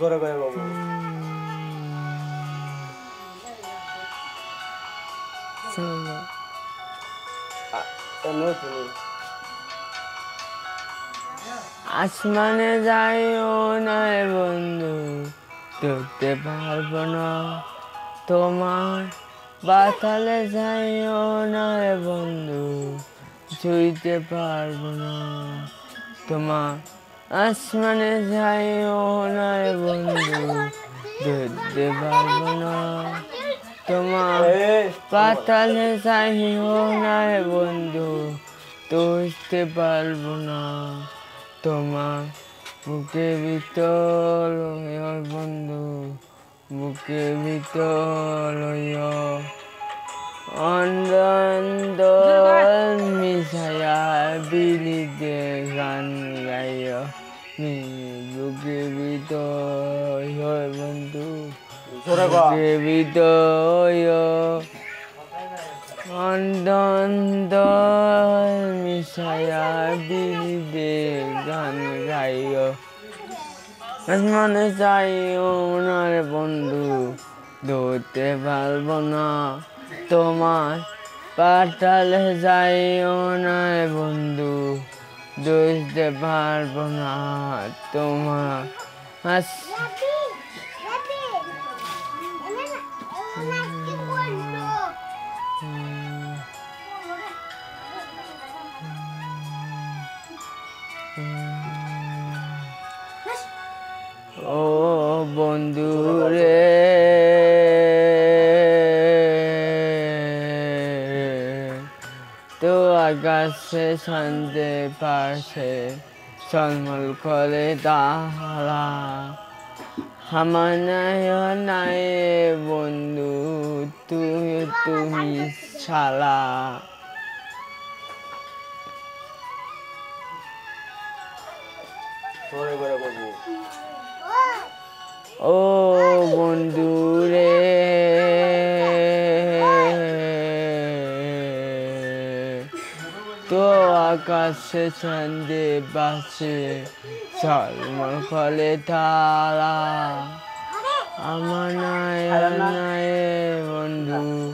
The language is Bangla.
জোরে করে বাবু। আসমানে যাইও না রে বন্ধু, ধরতে পারবো না তোমার। পাতালে যাইও না রে বন্ধু, ছুঁইতে পারবো না তোমার। আসমানে যাইও না রে বন্ধু, ধরতে পারবো না তোমার। পাতালে যাইও না রে বন্ধু, তুলতে পারবো না তোমার। বুকে ভিতর বন্ধু, বুকে ভিতর অন্ধল মিশাইয়া বিলিতে গান গাইয়া। বুকে ভিতর বন্ধু, বুকে ভিতর অন্ধল মিশাইয়া বিলিতে গান গাইয়া। আসমানে যাইও না রে বন্ধু, ধরতে পারবো না তোমার। পাতালে যাইও না রে বন্ধু, ধরতে পারবো না তোমার। ও বন্ধু রে, তো আকাশে শান্তে পাশে ঝলমল করে তারা। আমার নাই নাই বন্ধু, তুমি ছাড়া। জোরে করে বাবু। ও বন্ধু রে, তো আকাশে চাঁদে পাশে ঝলমল করে তারা। আমার নাই নাই বন্ধু।